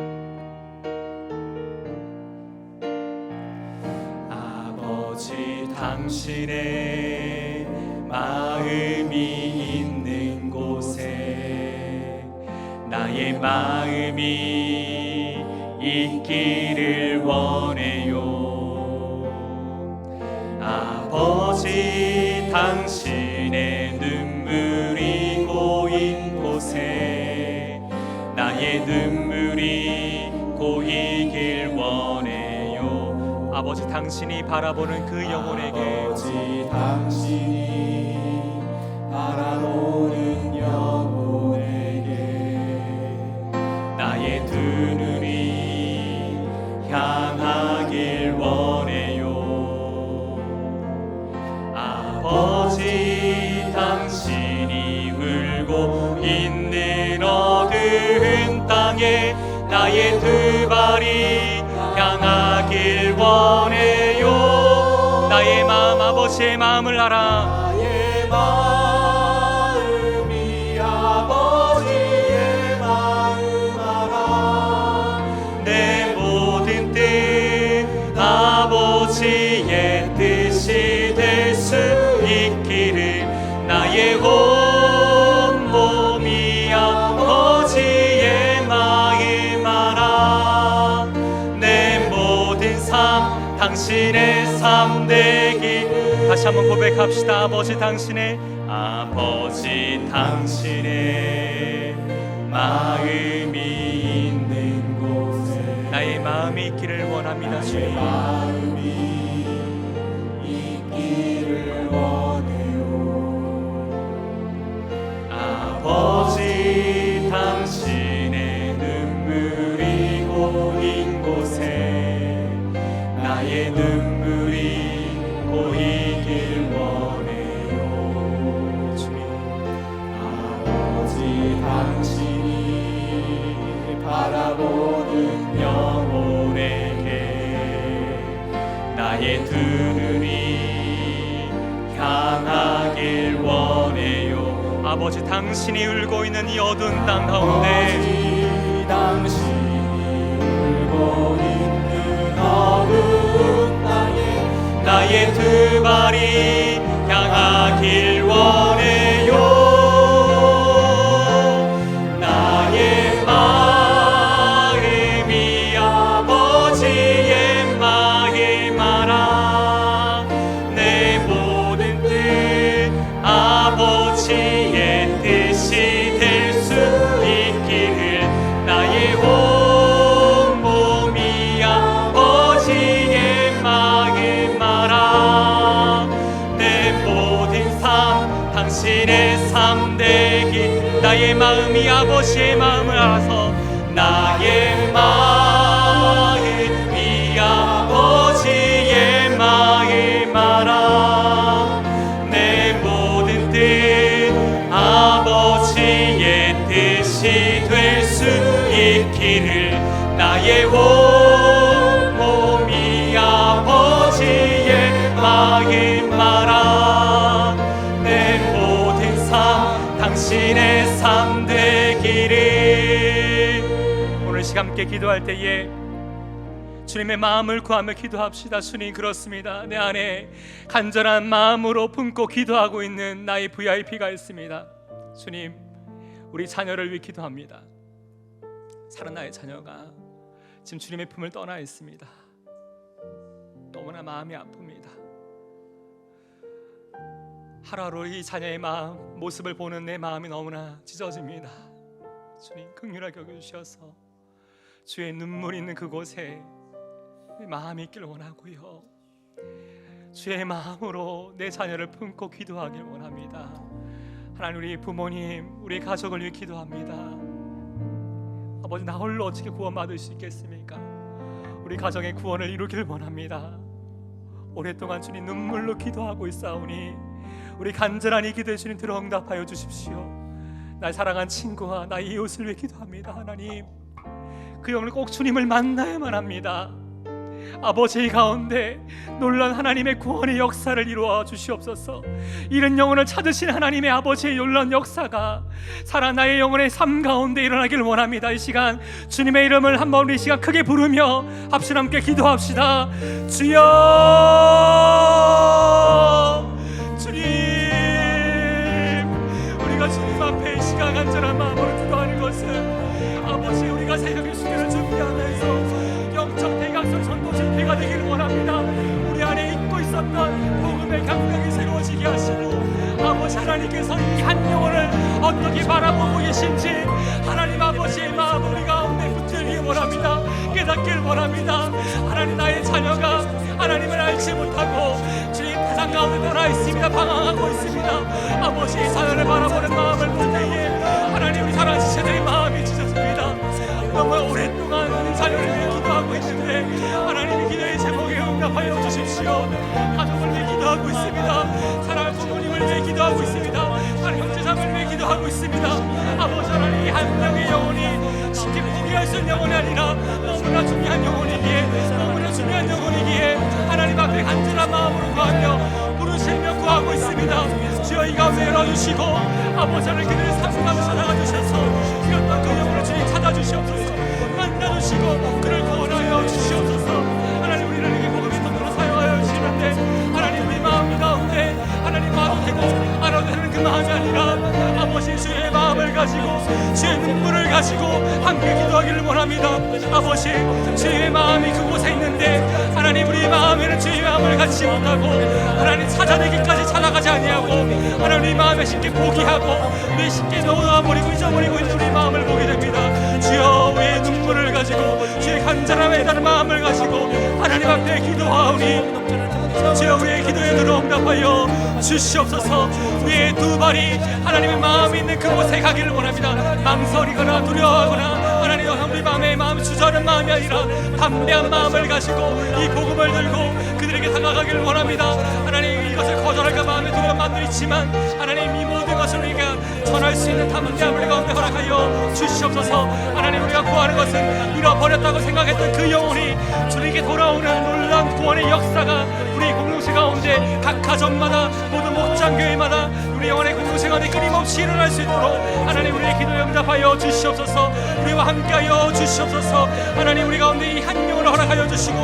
아버지, 당신의 마음이 있는 곳에 나의 마음이 있기를 원해요. 아버지, 당신의 눈물이 고인 곳에 나의 눈물이 고이길 원해요. 아버지, 당신이 바라보는 그 영혼에게, 아버지, 당신이 바라보는 영혼에게 나의 두 눈이 향하길 원해요. 아버지, 당신이 울고 있는 어두운 땅에 나의 두 발이 향하길 원해요. 나의 마음, 아버지의 마음을 알아. 나의 마음이 아버지의 마음 알아. 내 모든 뜻 아버지의 뜻이 될 수 있기를 나의 온 몸이 당신의 삶되기. 다시 한번 고백합시다. 아버지 당신의 마음이 있는 곳에 나의 마음이 있기를 원합니다. 주님 마음이 있기를 원해요. 아버지 당신의 눈물이 고인 곳에 나의 눈물이 고이길 원해요. 주님 아버지 당신이 바라보는 영혼에게 나의 두 눈이 향하길 원해요. 아버지 당신이 울고 있는 이 어두운 땅 가운데 당신이 울고 있는 어두운 땅에 나의 두 발이 향하길 원해요. 나의 마음이 아버지의 마음 알아. 내 모든 뜻 아버지의 뜻이 될 수 있기를 나의 온 몸이 아버지의 마음 알아. 내 모든 삶 당신의 삶 되기. 나의 마음이 아버지의 마음을 알아서 나의 마음이 아버지의 마음 알아. 내 모든 뜻 아버지의 뜻이 될 수 있기를 나의 온 몸이 아버지의 마음 알아. 내 모든 삶 당신의 삶 되기를. 오늘 시간 함께 기도할 때에 주님의 마음을 구하며 기도합시다. 주님 그렇습니다. 내 안에 간절한 마음으로 품고 기도하고 있는 나의 VIP가 있습니다. 주님 우리 자녀를 위해 기도합니다. 사는 나의 자녀가 지금 주님의 품을 떠나 있습니다. 너무나 마음이 아픕니다. 하루하루 이 자녀의 마음 모습을 보는 내 마음이 너무나 찢어집니다. 주님 긍휼하게 여겨주셔서 주의 눈물 있는 그곳에 내 마음이 있길 원하고요. 주의 마음으로 내 자녀를 품고 기도하길 원합니다. 하나님 우리 부모님 우리 가족을 위해 기도합니다. 아버지 나 홀로 어떻게 구원받을 수 있겠습니까? 우리 가정의 구원을 이루길 원합니다. 오랫동안 주님 눈물로 기도하고 있사오니 우리 간절한 이 기도에 주님 들어 응답하여 주십시오. 날 사랑한 친구와 나의 이웃을 위해 기도합니다. 하나님 그 영을 꼭 주님을 만나야만 합니다. 아버지 가운데 놀란 하나님의 구원의 역사를 이루어 주시옵소서. 잃은 영혼을 찾으신 하나님의 아버지의 놀란 역사가 살아 나의 영혼의 삶 가운데 일어나길 원합니다. 이 시간 주님의 이름을 한번 우리 시간 크게 부르며 합심 함께 기도합시다. 주여 주님 우리가 주님 앞에 이 시간 간절한 마음으로 기도하는 것은 아버지 우리가 새벽의 수련을 준비하면서 영적 대각선 전도 집회가 되기를 원합니다. 우리 안에 잊고 있었던 복음의 감각이 새로워지게 하시고 아버지 하나님께서 이 한 영혼을 어떻게 바라보고 계신지 하나님 아버지의 마음 우리 가운데 붙들기 원합니다. 깨닫길 원합니다. 하나님 나의 자녀가 하나님을 알지 못하고 주님 세상 가운데 떠나 있습니다. 방황하고 있습니다. 아버지 이 사연을 바라보는 마음을 볼 때에 하나님 우리 사랑하는 지체들의 마음이 찢어집니다. 너무 오랫동안 우리 자녀를 위해 기도하고 있는데 하나님의 기도의 제목에 응답하여 주십시오. 가족을 위해 기도하고 있습니다. 사랑하는 부모님을 위해 기도하고 있습니다. 다른 형제자매를 위해 기도하고 있습니다. 아버지 하나님 한 명의 영혼이 쉽게 포기할 수 있는 영혼이 아니라 너무나 중요한 영혼이기에 너무나 중요한 영혼이기에 하나님 앞에 간절한 마음으로 구하며 부르시며 구하고 있습니다. 주여 이 가운데 열어주시고 아버지 하나님 그들의 삶 가운데 찾아가 주셔서 어떤 그 영혼을 주님 찾아주시옵소서. 만나주시고 그를 구원하여 주시옵소서. 하나님 우리를 이렇게 복음의 통로로 사용하여 주시는데 하나님 우리 마음 가운데 하나님 마음 되고 알아내는 그 마음이 아니라 아버지 주의 마음을 가지고 주의 눈물을 가지고 함께 기도하기를 원합니다. 아버지 주의 마음이 그곳에 있는데 하나님 우리 마음에 갖지 못하고 하나님 찾아내기까지 찾아가지 아니하고 하나님 우리 마음에 쉽게 포기하고 우리 쉽게 놓아버리고 잊어버리고 있는 우리 마음을 보게 됩니다. 주여 우리의 눈물을 가지고 주의 간절함에 다른 마음을 가지고 하나님 앞에 기도하오니 주여 우리의 기도에 들어 응답하여 주시옵소서. 우리의 두 발이 하나님의 마음이 있는 그곳에 가기를 원합니다. 망설이거나 두려워하거나 하나님 우리 마음이 주저하는 마음이 아니라 담대한 마음을 가지고 이 복음을 들고 그들에게 다가가기를 원합니다. 하나님 이것을 거절할까 마음에 두려운 마음도 있지만 하나님 이 모든 것을 우리가 전할 수 있는 담대함을 가운데 허락하여 주시옵소서. 하나님 우리가 구하는 것은 잃어버렸다고 생각했던 그 영혼이 주님께 돌아오는 놀라운 구원의 역사가 우리 공동체 가운데 각 가정마다 모든 목장교회마다 우리 영혼의 공동체 가운데 끊임없이 일어날 수 있도록 하나님 우리의 기도에 응답하여 주시옵소서. 우리와 함께하여 주시옵소서. 하나님 우리 가운데 이 한 영혼을 허락하여 주시고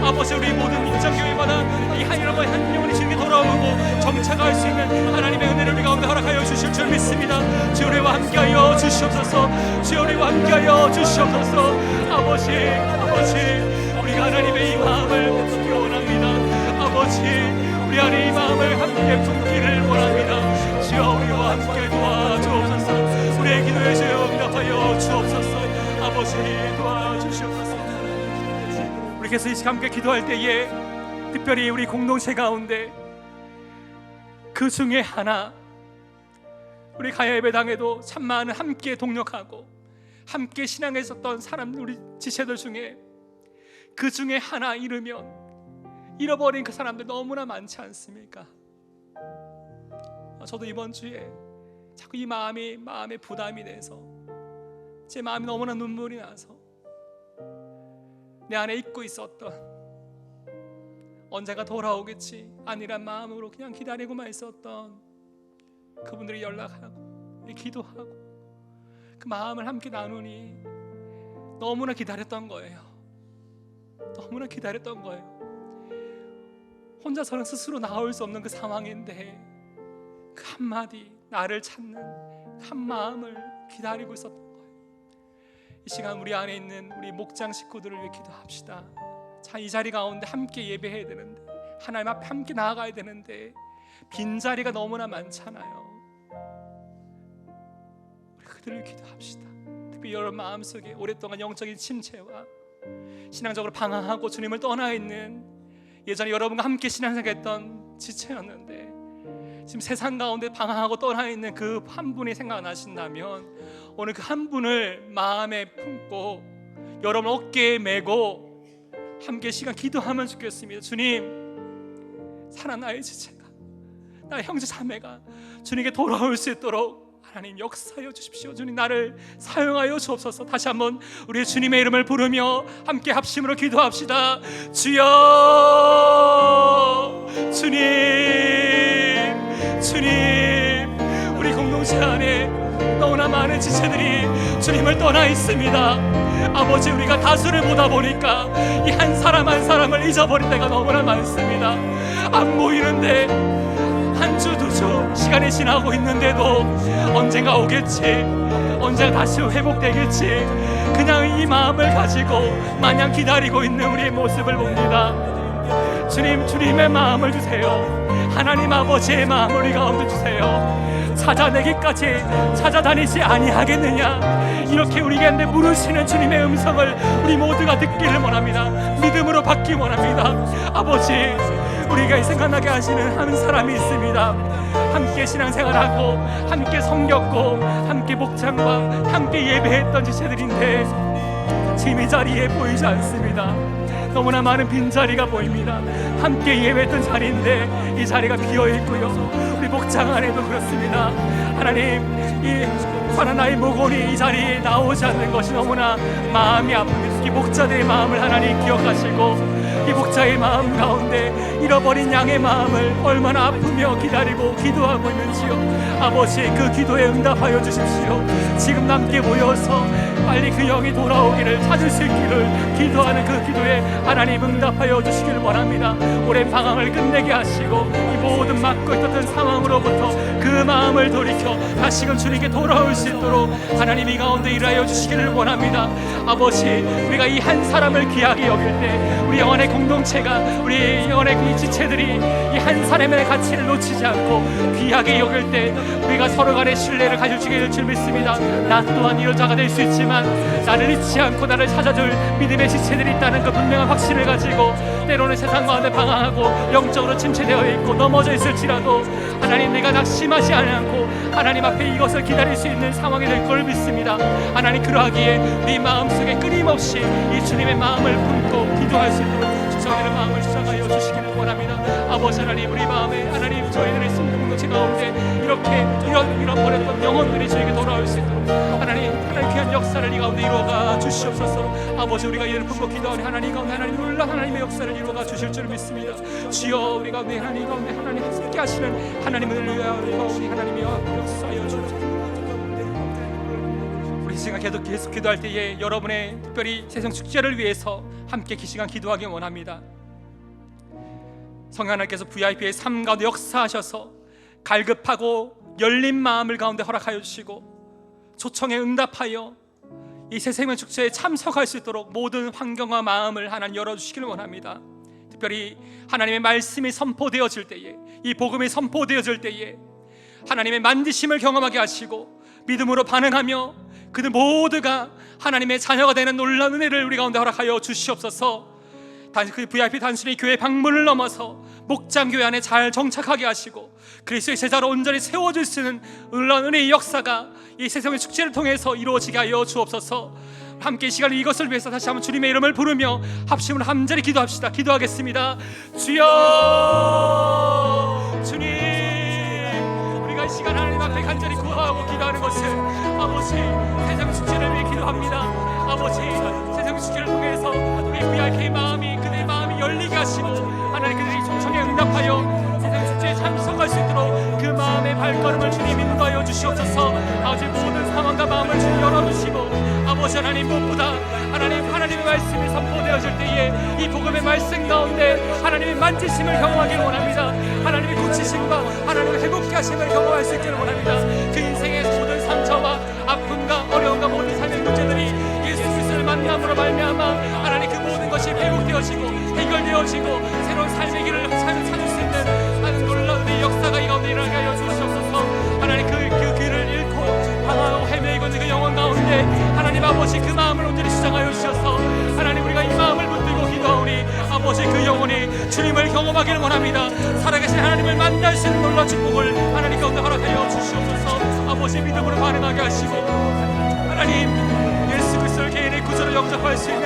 아버지 우리 모든 목장교회마다 이 한 영혼이 주님께 돌아오고 정착할 수 있는 하나님의 은혜를 우리 가운데 허락하여 주실 줄 믿습니다. 주 우리와 함께하여 주시옵소서. 주 우리와 함께하여 주시옵소서. 아버지 우리가 하나님의 이 마음을 품기 원합니다. 아버지 우리 안에 이 마음을 함께 품기를 원합니다. 주여 우리와 함께 도와주옵소서. 우리의 기도에 주여 응답하여 주옵소서. 아버지 도와주시옵소서. 우리 계속 이 시간 함께 기도할 때에 특별히 우리 공동체 가운데 그 중에 하나 우리 가야 예배당에도 참 많은 함께 동력하고 함께 신앙에 있었던 사람 우리 지체들 중에 그 중에 하나 잃으면 잃어버린 그 사람들 너무나 많지 않습니까? 저도 이번 주에 자꾸 이 마음에 부담이 돼서 제 마음이 너무나 눈물이 나서 내 안에 잊고 있었던 언젠가 돌아오겠지 아니란 마음으로 그냥 기다리고만 있었던 그분들이 연락하고 기도하고 그 마음을 함께 나누니 너무나 기다렸던 거예요. 너무나 기다렸던 거예요. 혼자서는 스스로 나올 수 없는 그 상황인데 그 한마디 나를 찾는 한 마음을 기다리고 있었던 거예요. 이 시간 우리 안에 있는 우리 목장 식구들을 위해 기도합시다. 자, 이 자리 가운데 함께 예배해야 되는데 하나님 앞에 함께 나아가야 되는데 빈자리가 너무나 많잖아요. 우리 그들을 기도합시다. 특히 여러분 마음속에 오랫동안 영적인 침체와 신앙적으로 방황하고 주님을 떠나 있는 예전에 여러분과 함께 신앙생활했던 지체였는데 지금 세상 가운데 방황하고 떠나 있는 그 한 분이 생각나신다면 오늘 그 한 분을 마음에 품고 여러분 어깨에 메고 함께 시간 기도하면 좋겠습니다. 주님, 살아 나의 지체가 나의 형제 자매가 주님께 돌아올 수 있도록 하나님 역사하여 주십시오. 주님 나를 사용하여 주옵소서. 다시 한번 우리 주님의 이름을 부르며 함께 합심으로 기도합시다. 주여, 주님, 우리 공동체 안에 너무나 많은 지체들이 주님을 떠나 있습니다. 아버지 우리가 다수를 보다 보니까 이 한 사람 한 사람을 잊어버릴 때가 너무나 많습니다. 안 보이는데 한 주 두 주 시간이 지나고 있는데도 언젠가 오겠지, 언젠가 다시 회복되겠지, 그냥 이 마음을 가지고 마냥 기다리고 있는 우리의 모습을 봅니다. 주님, 주님의 마음을 주세요. 하나님 아버지의 마음을 우리 가운데 주세요. 찾아내기까지 찾아다니지 아니하겠느냐, 이렇게 우리 가운데 물으시는 주님의 음성을 우리 모두가 듣기를 원합니다. 믿음으로 받기 원합니다. 아버지, 우리가 생각나게 하시는 한 사람이 있습니다. 함께 신앙생활하고 함께 섬겼고 함께 목장과 함께 예배했던 지체들인데 지금 이 자리에 보이지 않습니다. 너무나 많은 빈자리가 보입니다. 함께 예배했던 자리인데 이 자리가 비어있고요, 우리 목장 안에도 그렇습니다. 하나님, 이 하나의 목원이 이 자리에 나오지 않는 것이 너무나 마음이 아픕니다. 이 목자들의 마음을 하나님 기억하시고 이 목자의 마음 가운데 잃어버린 양의 마음을 얼마나 아프며 기다리고 기도하고 있는지요. 아버지, 그 기도에 응답하여 주십시오. 지금 함께 모여서 빨리 그 영이 돌아오기를 찾을 수 있기를 기도하는 그 기도에 하나님 응답하여 주시기를 원합니다. 오랜 방황을 끝내게 하시고 이 모든 막고 있었던 상황으로부터 그 마음을 돌이켜 다시금 주님께 돌아올 수 있도록 하나님 이 가운데 일하여 주시기를 원합니다. 아버지, 우리가 이 한 사람을 귀하게 여길 때 우리 영혼의 공동체가 우리 영혼의 이 지체들이 이 한 사람의 가치를 놓치지 않고 귀하게 여길 때 우리가 서로 간의 신뢰를 가지게 될 줄 믿습니다. 나 또한 이런 자가 될 수 있지만 나를 잊지 않고 나를 찾아줄 믿음의 지체들이 있다는 그 분명한 확신을 가지고 때로는 세상 가운데 방황하고 영적으로 침체되어 있고 넘어져 있을지라도 하나님 내가 낙심하지 않고 하나님 앞에 이것을 기다릴 수 있는 상황이 될 걸 믿습니다. 하나님 그러하기에 우리 마음속에 끊임없이 이 주님의 마음을 품고 기도할 수 있도록 저희들의 마음을 시작하여 주시기를 원합니다. 아버지 하나님 우리 마음에 하나님 저희들의 숨는 공동체 가운데 이렇게 잃어버렸던 영혼들이 저에게 돌아올 수 있도록 하나님 귀한 역사를 이 가운데 이루어가 주시옵소서. 아버지 우리가 이를 품고 기도하니 하나님 가운데 하나님 놀라 하나님의 역사를 이루어가 주실 줄 믿습니다. 주여 우리 가운데 하나님 함께 하시는 하나님을 위하여 우리 하나님이여 역사하여 주옵소서. 우리 시간 계속 기도할 때에 여러분의 특별히 세상 축제를 위해서 함께 이 시간 기도하기 원합니다. 성령 하나님께서 VIP의 삶 가운데 역사하셔서 갈급하고 열린 마음을 가운데 허락하여 주시고 초청에 응답하여 이 새생명 축제에 참석할 수 있도록 모든 환경과 마음을 하나님 열어주시기를 원합니다. 특별히 하나님의 말씀이 선포되어질 때에 이 복음이 선포되어질 때에 하나님의 만지심을 경험하게 하시고 믿음으로 반응하며 그들 모두가 하나님의 자녀가 되는 놀라운 은혜를 우리 가운데 허락하여 주시옵소서. 그 VIP 단순히 교회 방문을 넘어서 목장교회 안에 잘 정착하게 하시고 그리스도의 제자로 온전히 세워질 수 있는 놀라운 은혜의 역사가 이 세상의 축제를 통해서 이루어지게 하여 주옵소서. 함께 이 시간을 이것을 위해서 다시 한번 주님의 이름을 부르며 합심으로 함자리 기도합시다. 기도하겠습니다. 주여 주님 우리가 이 시간 하나님 앞에 간절히 구하고 기도하는 것은 아버지 세상 축제를 위해 기도합니다. 아버지 세상 축제를 통해서 우리 VIP의 마음이 그들의 마음이 열리게 하시고 하나님 그들이 초청에 응답하여 세상 축제에 참석할 수 있도록 그 마음의 발걸음을 주님 인도하여 주시옵소서. 아버지 모든 상황과 마음을 주님 열어주시고 아버지 하나님 무엇보다 하나님의 말씀이 선포되어질 때에 이 복음의 말씀 가운데 하나님의 만지심을 경험하기를 원합니다. 하나님의 고치심과 하나님의 회복케 하심을 경험할 수 있기를 원합니다. 그 인생의 모든 상처와 아픔과 어려움과 모든 삶의 문제들이 예수 그리스도를 만남으로 말미암아 하나님 그 모든 것이 회복되어지고 해결되어지고 새로운 삶의 길을 찾을 수 있는 하나님 놀라운 이 역사가 이 가운데 일어나게 하여 주시옵소서. 하나님 그 길을 잃고 방황하고 헤매이고 있는 그 영혼 가운데 하나님 아버지 그 마음을 온전히 주장하여 주셔서 하나님 우리가 이 마음을 붙들고 기도하오니 아버지 그 영혼이 주님을 경험하기를 원합니다. 살아계신 하나님을 만날 수 있는 놀라운 축복을 하나님 가운데 허락하여 주시옵소서. 아버지 믿음으로 반응하게 하시고 하나님 예수 그리스도를 개인의 구주로 영접할 수 있는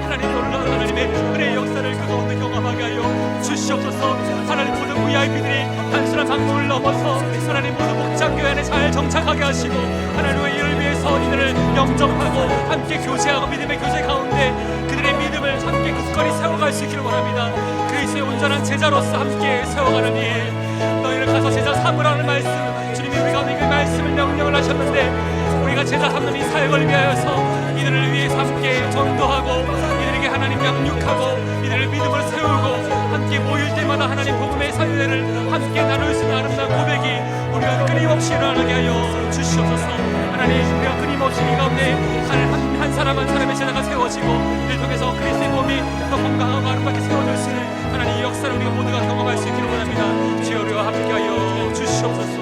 하나님 놀라운 하나님의 은혜의 역사를 그 가운데 경험하게 하여 주시옵소서. 하나님 모든 VIP들이 단순한 방문을 넘어서 하나님 모든 목장교회 안에 잘 정착하게 하시고 하나님의 일을 위해서 이들을 영접하고 함께 교제하고 믿음의 교제 가운데 그들의 믿음을 함께 굳건히 세워갈 수 있기를 원합니다. 그리스도의 온전한 제자로서 함께 세워가는 일 너희를 가서 제자 삼으라는 말씀 주님이 우리 가운데 그 말씀을 명령을 하셨는데 우리가 제자 삼는 이 사역을 위하여서 이들을 위해서 함께 전도하고 이들에게 하나님 양육하고 이들을 믿음으로 세우고 함께 모일 때마다 하나님 복음의 사유를 함께 나눌 수 있는 아름다운 고백이 우리가 끊임없이 일어나게 하여 주시옵소서. 하나님 우리가 끊임없이 이 가운데 한 사람 한 사람의 제자가 세워지고 이를 통해서 그리스도의 몸이 더 건강하고 아름답게 세워질 수 있는 하나님 이 역사를 우리가 모두가 경험할 수 있기를 원합니다. 주여 우리와 함께 하여 주시옵소서.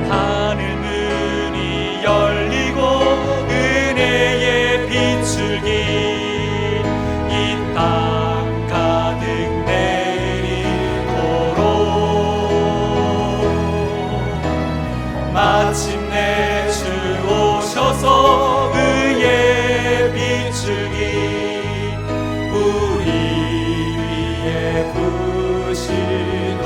하늘 문이 열리고 은혜의 비출기 이 땅 가득 내리도록 마침내 주 오셔서 의의 비출기 우리 위에 부신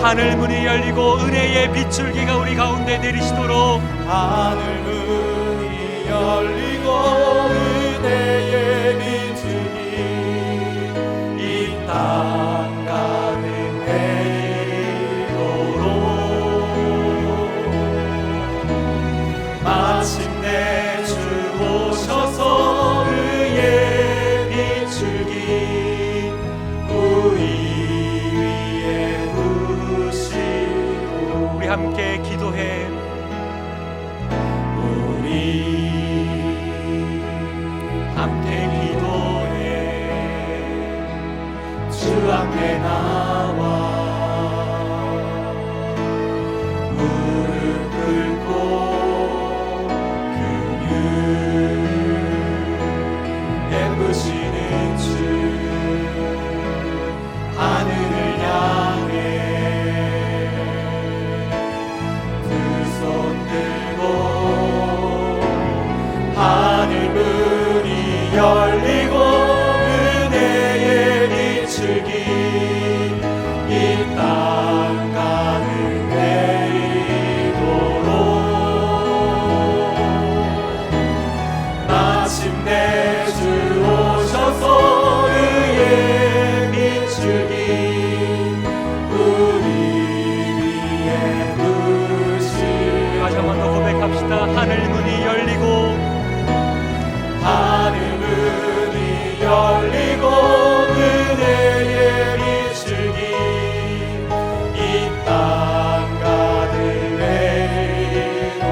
하늘 문이 열리고 은혜의 비출기가 우리 가운데 내리시도록 하늘 문이 열리고 은혜의 비추기 이 땅 가득 내리도록 마침내 주 오셔서 의의 비추기 우리 위에 부시고 우리 함께 기도해 우리 함께 기도해 주 앞에 나와 무릎 꿇고 긍휼 베푸시는 주 하늘을 향해 두 손 들고 하늘 문이 열리고 은혜의 비추기 이 땅 가득 내리도록 마침내 주 오셔서 의의 비추기 우리 위에 부시고 다시 한 번 더 고백합시다. 하늘 문이 열리고 하늘 문이 열리고 은혜의 비추기 이 땅 가득 내리도록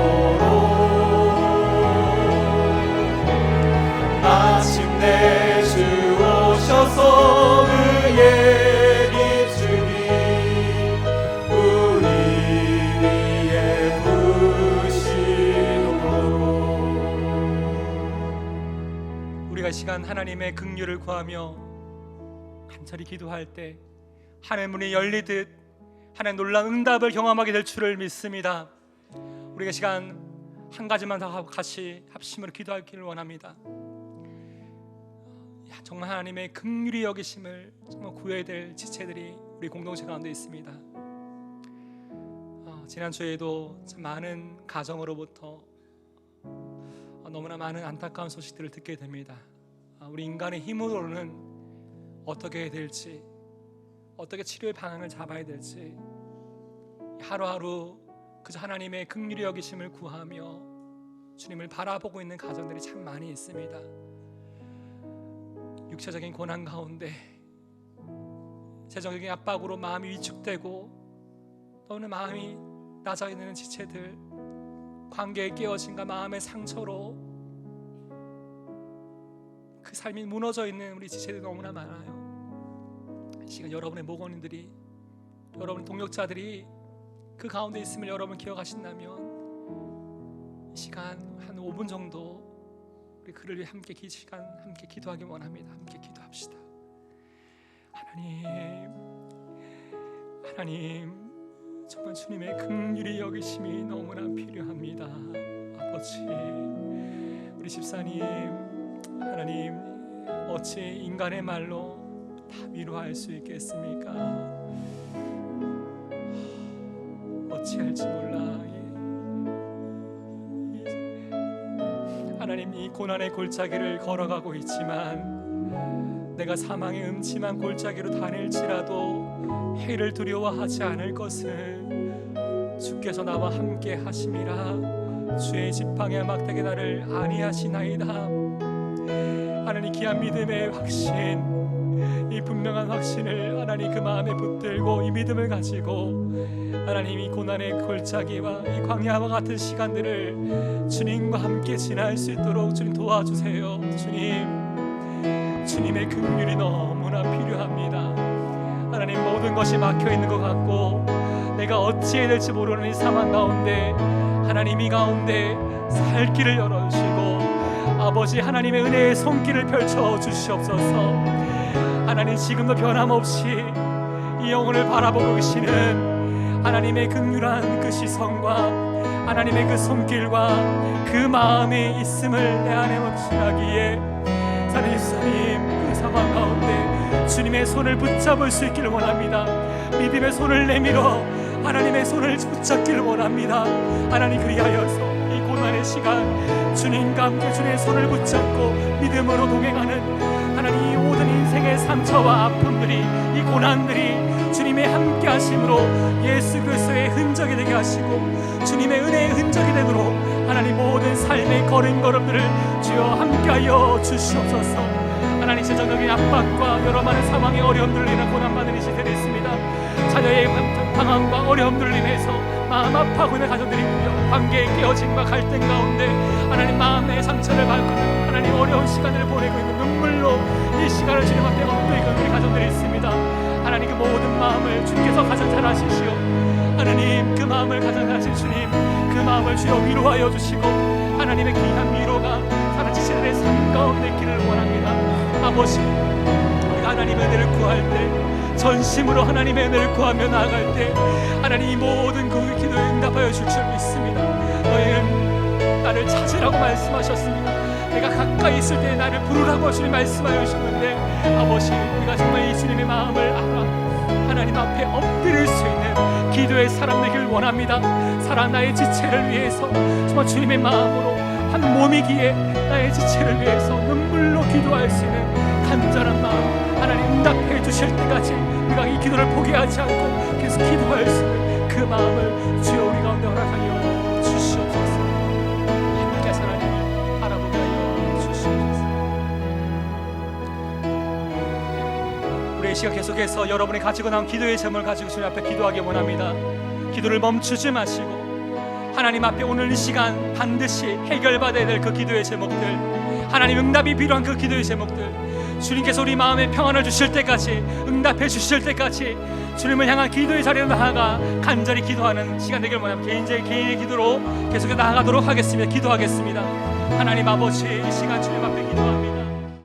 마침내 주 오셔서 의의 비추기 우리 위에 부시도록 우리가 이 시간 하나님의 긍휼을 구하며 간절히 기도할 때 하늘 문이 열리듯 하나님 놀라운 응답을 경험하게 될 줄을 믿습니다. 우리가 이 시간 한 가지만 더 같이 합심으로 기도하기를 원합니다. 정말 하나님의 긍휼히 여기심을 정말 구해야 될 지체들이 우리 공동체 가운데 있습니다. 지난주에도 참 많은 가정으로부터 너무나 많은 안타까운 소식들을 듣게 됩니다. 우리 인간의 힘으로는 어떻게 해야 될지, 어떻게 치료의 방향을 잡아야 될지 하루하루 그저 하나님의 긍휼히 여기심을 구하며 주님을 바라보고 있는 가정들이 참 많이 있습니다. 육체적인 고난 가운데 재정적인 압박으로 마음이 위축되고 또는 마음이 낮아 있는 지체들, 관계의 깨어짐과 마음의 상처로 그 삶이 무너져 있는 우리 지체들이 너무나 많아요. 이 시간 여러분의 목원인들이, 여러분의 동역자들이 그 가운데 있음을 여러분 기억하신다면 이 시간 한 5분 정도 우리 그를 위해 함께 기도하기 원합니다. 함께 기도합시다. 하나님 정말 주님의 긍휼히 여기심이 너무나 필요합니다. 아버지, 우리 집사님, 하나님 어찌 인간의 말로 다 위로할 수 있겠습니까? 어찌할지 몰라. 하나님, 이 고난의 골짜기를 걸어가고 있지만 내가 사망의 음침한 골짜기로 다닐지라도 해를 두려워하지 않을 것은 주께서 나와 함께 하심이라. 주의 지팡이와 막대기 나를 안위하시나이다. 하나님, 귀한 믿음의 확신, 이 분명한 확신을 하나님 그 마음에 붙들고 이 믿음을 가지고 하나님 이 고난의 골짜기와 이 광야와 같은 시간들을 주님과 함께 지날 수 있도록 주님 도와주세요. 주님의 긍휼이 너무나 필요합니다. 하나님, 모든 것이 막혀있는 것 같고 내가 어찌해야 될지 모르는 이 상황 가운데 하나님 이 가운데 살 길을 열어주시고 아버지 하나님의 은혜의 손길을 펼쳐 주시옵소서. 하나님, 지금도 변함없이 이 영혼을 바라보고 계시는 하나님의 긍휼한 그 시선과 하나님의 그 손길과 그 마음이 있음을 내 안에 확신하기에 하나님 그 상황 가운데 주님의 손을 붙잡을 수 있기를 원합니다. 믿음의 손을 내밀어 하나님의 손을 붙잡기를 원합니다. 하나님, 그리하여서 이 고난의 시간 주님과 함께 주님의 손을 붙잡고 믿음으로 동행하는 하나님 이 모든 인생의 상처와 아픔들이, 이 고난들이 주님의 함께 하심으로 예수 그리스도의 흔적이 되게 하시고 주님의 은혜의 흔적이 되도록 하나님 모든 삶의 걸음걸음들을 주여 함께하여 주시옵소서. 하나님, 재정적인 압박과 여러 많은 상황의 어려움들을 인해 고난받는 이 시대에 있습니다. 자녀의 방황과 어려움들을 인해서 마음 아파하고 있는 가정들이 있고요, 관계의 깨어짐과 갈등 가운데 하나님 마음의 상처를 받고 있는, 하나님 어려운 시간을 보내고 있는, 눈물로 이 시간을 주님 앞에 엎드리고 있는 우리 가정들이 있습니다. 하나님 그 모든 마음을 주께서 가장 잘 아시시오. 하나님 그 마음을 가장 잘 아신 주님, 그 마음을 주여 위로하여 주시고 하나님의 귀한 위로가 사라지시는 내 삶 가운데 있기를 원합니다. 아버지, 우리가 하나님의 은혜를 구할 때, 전심으로 하나님의 은혜를 구하며 나아갈 때 하나님 이 모든 그 기도에 응답하여 줄 줄 믿습니다. 너희는 나를 찾으라고 말씀하셨습니다. 내가 가까이 있을 때 나를 부르라고 주님 말씀하여 주셨는데, 아버지, 우리가 정말 이 주님의 마음을 알아 하나님 앞에 엎드릴 수 있는 기도의 사람 되길 원합니다. 사랑 나의 지체를 위해서 정말 주님의 마음으로 한 몸이기에 나의 지체를 위해서 눈물로 기도할 수 있는 간절한 마음, 하나님 응답해 주실 때까지 우리가 이 기도를 포기하지 않고 계속 기도할 수 있는 그 마음을 주여 우리 가운데 허락하여 주시옵소서. 하나님께서 하나님을 바라보게 하여 주시옵소서. 우리 이 시간 계속해서 여러분이 가지고 나온 기도의 제목을 가지고 주님 앞에 기도하기 원합니다. 기도를 멈추지 마시고 하나님 앞에 오늘 이 시간 반드시 해결받아야 될 그 기도의 제목들, 하나님 응답이 필요한 그 기도의 제목들, 주님께서 우리 마음에 평안을 주실 때까지, 응답해 주실 때까지 주님을 향한 기도의 자리로 나아가 간절히 기도하는 시간 되길 원합니다. 개인의 기도로 계속해서 나아가도록 하겠습니다. 기도하겠습니다. 하나님 아버지, 이 시간 주님 앞에 기도합니다.